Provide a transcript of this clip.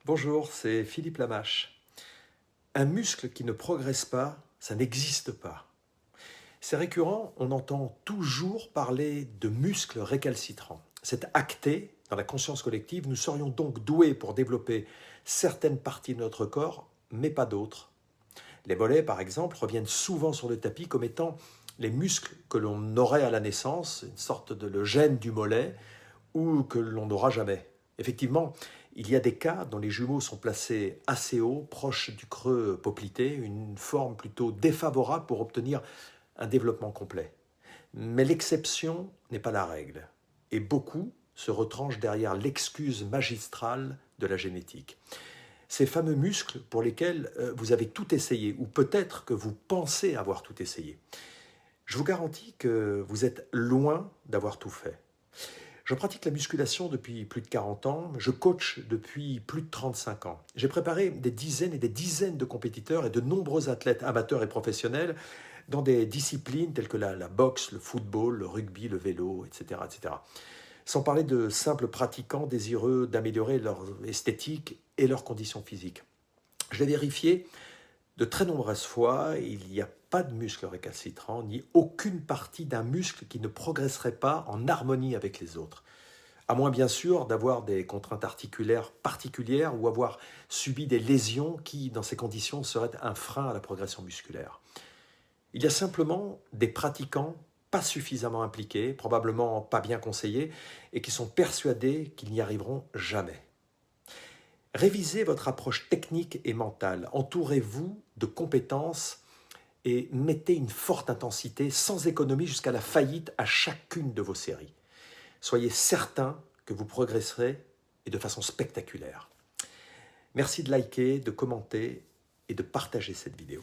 Bonjour, c'est Philippe Lamache. Un muscle qui ne progresse pas, ça n'existe pas. C'est récurrent, on entend toujours parler de muscles récalcitrants. C'est acté dans la conscience collective, nous serions donc doués pour développer certaines parties de notre corps, mais pas d'autres. Les mollets, par exemple, reviennent souvent sur le tapis comme étant les muscles que l'on aurait à la naissance, une sorte de le gène du mollet, ou que l'on n'aura jamais. Effectivement, il y a des cas dont les jumeaux sont placés assez haut, proche du creux poplité, une forme plutôt défavorable pour obtenir un développement complet. Mais l'exception n'est pas la règle, et beaucoup se retranchent derrière l'excuse magistrale de la génétique. Ces fameux muscles pour lesquels vous avez tout essayé, ou peut-être que vous pensez avoir tout essayé. Je vous garantis que vous êtes loin d'avoir tout fait. Je pratique la musculation depuis plus de 40 ans, je coach depuis plus de 35 ans. J'ai préparé des dizaines et des dizaines de compétiteurs et de nombreux athlètes amateurs et professionnels dans des disciplines telles que la boxe, le football, le rugby, le vélo, etc., etc. Sans parler de simples pratiquants désireux d'améliorer leur esthétique et leurs conditions physiques. Je l'ai vérifié de très nombreuses fois, il n'y a pas de muscle récalcitrant, ni aucune partie d'un muscle qui ne progresserait pas en harmonie avec les autres. À moins bien sûr d'avoir des contraintes articulaires particulières ou avoir subi des lésions qui, dans ces conditions, seraient un frein à la progression musculaire. Il y a simplement des pratiquants pas suffisamment impliqués, probablement pas bien conseillés, et qui sont persuadés qu'ils n'y arriveront jamais. Révisez votre approche technique et mentale. Entourez-vous de compétences et mettez une forte intensité sans économie jusqu'à la faillite à chacune de vos séries. Soyez certain que vous progresserez et de façon spectaculaire. Merci de liker, de commenter et de partager cette vidéo.